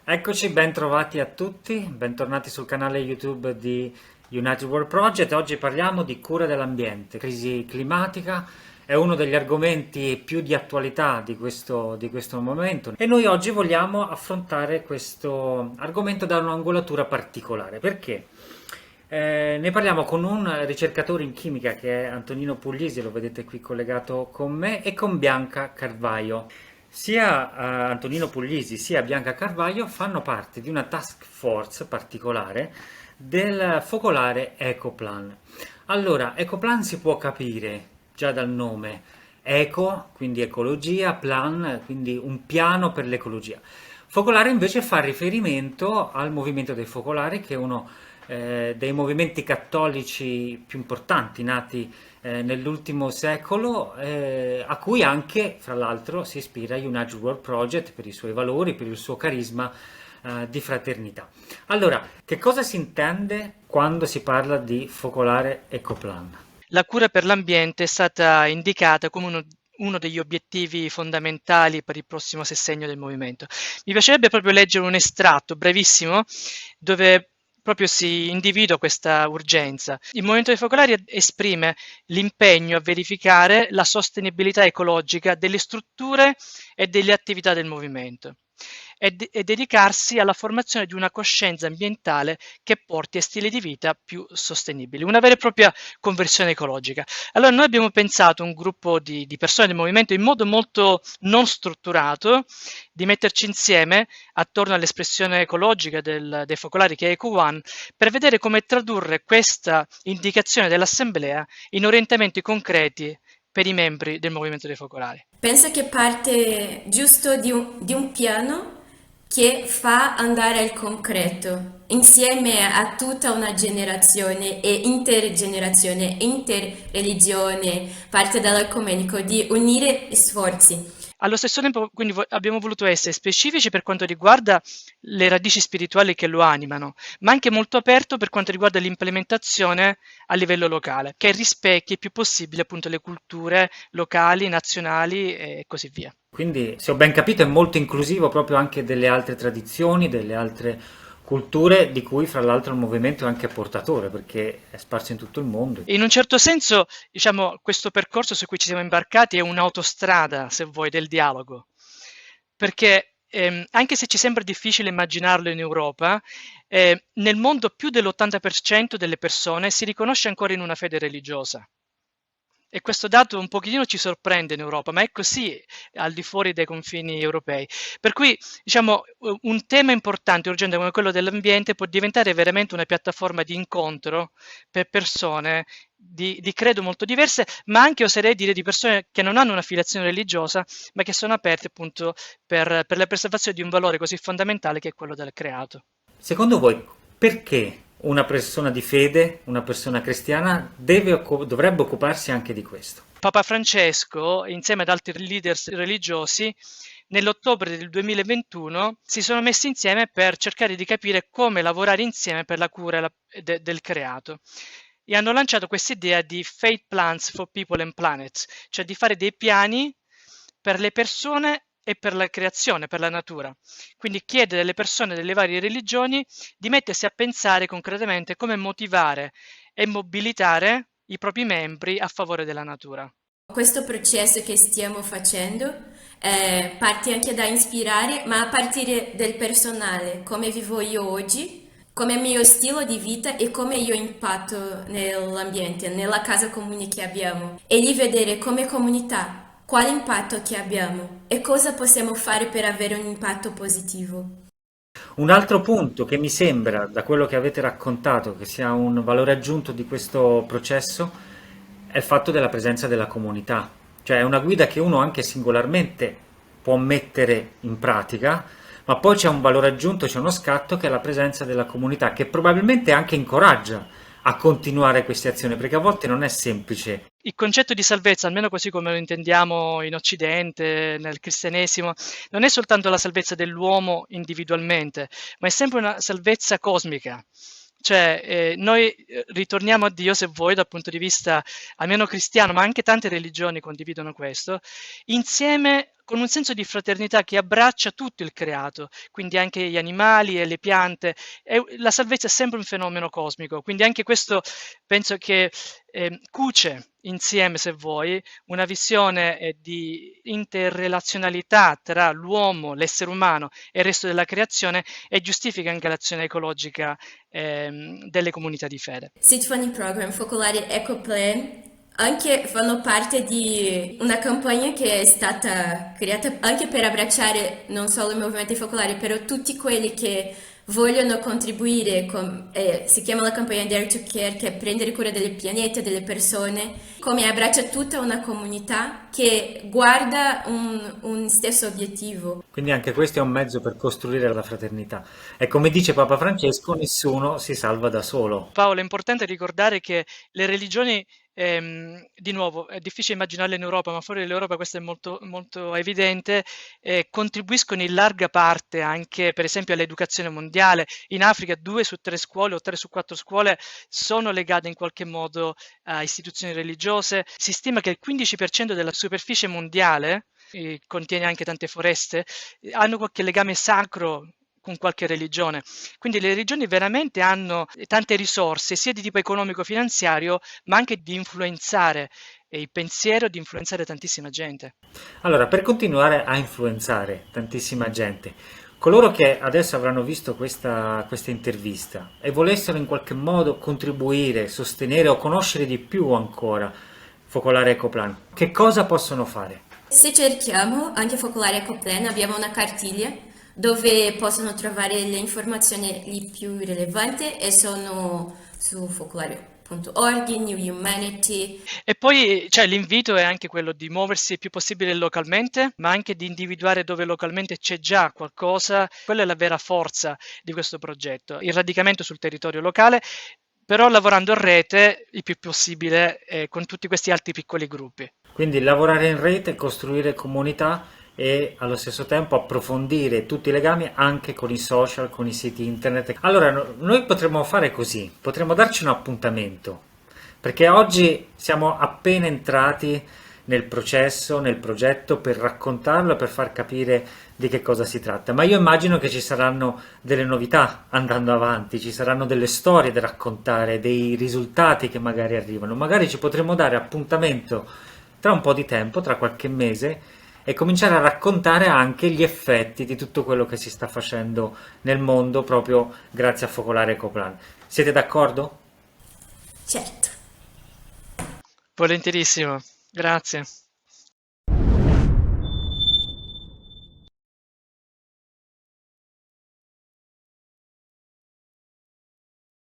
Eccoci, ben trovati a tutti, bentornati sul canale YouTube di United World Project. Oggi parliamo di cura dell'ambiente, crisi climatica, è uno degli argomenti più di attualità di questo momento e noi oggi vogliamo affrontare questo argomento da un'angolatura particolare. Perché? Ne parliamo con un ricercatore in chimica che è Antonino Puglisi, lo vedete qui collegato con me, e con Bianca Carvaio. Sia Antonino Puglisi sia Bianca Carvaio fanno parte di una task force particolare del focolare Ecoplan. Allora, Ecoplan si può capire già dal nome. Eco, quindi ecologia, plan, quindi un piano per l'ecologia. Focolare invece fa riferimento al movimento dei focolari, che è uno dei movimenti cattolici più importanti nati nell'ultimo secolo, a cui anche, fra l'altro, si ispira United World Project per i suoi valori, per il suo carisma di fraternità. Allora, che cosa si intende quando si parla di focolare Ecoplan? La cura per l'ambiente è stata indicata come uno degli obiettivi fondamentali per il prossimo sessennio del movimento. Mi piacerebbe proprio leggere un estratto brevissimo dove proprio si individua questa urgenza. Il Movimento dei Focolari esprime l'impegno a verificare la sostenibilità ecologica delle strutture e delle attività del movimento e dedicarsi alla formazione di una coscienza ambientale che porti a stili di vita più sostenibili, una vera e propria conversione ecologica. Allora noi abbiamo pensato, un gruppo di persone del movimento, in modo molto non strutturato, di metterci insieme attorno all'espressione ecologica dei focolari, che è Eco One, per vedere come tradurre questa indicazione dell'Assemblea in orientamenti concreti per i membri del movimento dei focolari. Penso che parte giusto di un piano che fa andare al concreto, insieme a tutta una generazione e intergenerazione, interreligione, parte dall'ecumenico, di unire sforzi. Allo stesso tempo, quindi, abbiamo voluto essere specifici per quanto riguarda le radici spirituali che lo animano, ma anche molto aperto per quanto riguarda l'implementazione a livello locale, che rispecchi il più possibile appunto le culture locali, nazionali e così via. Quindi, se ho ben capito, è molto inclusivo proprio anche delle altre tradizioni, delle altre culture, di cui fra l'altro il movimento è anche portatore, perché è sparso in tutto il mondo. In un certo senso, diciamo, questo percorso su cui ci siamo imbarcati è un'autostrada, se vuoi, del dialogo, perché anche se ci sembra difficile immaginarlo in Europa, nel mondo più dell'80% delle persone si riconosce ancora in una fede religiosa. E questo dato un pochino ci sorprende in Europa, ma è così al di fuori dei confini europei. Per cui, diciamo, un tema importante, urgente come quello dell'ambiente può diventare veramente una piattaforma di incontro per persone di credo molto diverse, ma anche oserei dire di persone che non hanno una filiazione religiosa, ma che sono aperte appunto per la preservazione di un valore così fondamentale che è quello del creato. Secondo voi, perché una persona di fede, una persona cristiana, dovrebbe occuparsi anche di questo? Papa Francesco, insieme ad altri leader religiosi, nell'ottobre del 2021 si sono messi insieme per cercare di capire come lavorare insieme per la cura del creato e hanno lanciato questa idea di Faith Plans for People and Planet, cioè di fare dei piani per le persone e per la creazione, per la natura. Quindi chiede alle persone delle varie religioni di mettersi a pensare concretamente come motivare e mobilitare i propri membri a favore della natura. Questo processo che stiamo facendo parte anche da ispirare, ma a partire del personale, come vivo io oggi, come mio stile di vita e come io impatto nell'ambiente, nella casa comune che abbiamo. E di vedere come comunità quale impatto che abbiamo e cosa possiamo fare per avere un impatto positivo. Un altro punto che mi sembra, da quello che avete raccontato, che sia un valore aggiunto di questo processo, è il fatto della presenza della comunità. Cioè è una guida che uno anche singolarmente può mettere in pratica, ma poi c'è un valore aggiunto, c'è uno scatto che è la presenza della comunità, che probabilmente anche incoraggia a continuare queste azioni, perché a volte non è semplice. Il concetto di salvezza, almeno così come lo intendiamo in Occidente, nel cristianesimo, non è soltanto la salvezza dell'uomo individualmente, ma è sempre una salvezza cosmica. Cioè, noi ritorniamo a Dio, se vuoi, dal punto di vista almeno cristiano, ma anche tante religioni condividono questo, insieme con un senso di fraternità che abbraccia tutto il creato, quindi anche gli animali e le piante. La salvezza è sempre un fenomeno cosmico, quindi anche questo penso che cuce insieme, se vuoi, una visione di interrelazionalità tra l'uomo, l'essere umano e il resto della creazione e giustifica anche l'azione ecologica delle comunità di fede. Seed Funding Program, Focolare Ecoplan, anche fanno parte di una campagna che è stata creata anche per abbracciare non solo i movimenti focolari, però tutti quelli che vogliono contribuire, si chiama la campagna Dare to Care, che è prendere cura del pianeta, delle persone, come abbraccia tutta una comunità che guarda un stesso obiettivo. Quindi anche questo è un mezzo per costruire la fraternità. E come dice Papa Francesco, nessuno si salva da solo. Paolo, è importante ricordare che le religioni, di nuovo, è difficile immaginarle in Europa, ma fuori dall'Europa questo è molto, molto evidente, contribuiscono in larga parte anche, per esempio, all'educazione mondiale. In Africa 2 su 3 scuole o 3 su 4 scuole sono legate in qualche modo a istituzioni religiose. Si stima che il 15% della superficie mondiale, contiene anche tante foreste, hanno qualche legame sacro con qualche religione. Quindi le religioni veramente hanno tante risorse, sia di tipo economico-finanziario, ma anche di influenzare il pensiero, di influenzare tantissima gente. Allora, per continuare a influenzare tantissima gente, coloro che adesso avranno visto questa intervista e volessero in qualche modo contribuire, sostenere o conoscere di più ancora Focolare Ecoplan, che cosa possono fare? Se cerchiamo anche Focolare Ecoplan, abbiamo una cartiglia dove possono trovare le informazioni lì più rilevanti e sono su focolare.org, New Humanity. E poi l'invito è anche quello di muoversi il più possibile localmente, ma anche di individuare dove localmente c'è già qualcosa. Quella è la vera forza di questo progetto, il radicamento sul territorio locale, però lavorando a rete il più possibile con tutti questi altri piccoli gruppi. Quindi lavorare in rete, costruire comunità e allo stesso tempo approfondire tutti i legami anche con i social, con i siti internet. Allora, noi potremmo fare così, potremmo darci un appuntamento, perché oggi siamo appena entrati nel processo, nel progetto, per raccontarlo e per far capire di che cosa si tratta. Ma io immagino che ci saranno delle novità andando avanti, ci saranno delle storie da raccontare, dei risultati che magari arrivano. Magari ci potremo dare appuntamento tra un po' di tempo, tra qualche mese, e cominciare a raccontare anche gli effetti di tutto quello che si sta facendo nel mondo proprio grazie a Focolare Ecoplan. Siete d'accordo? Certo. Volentierissimo, grazie.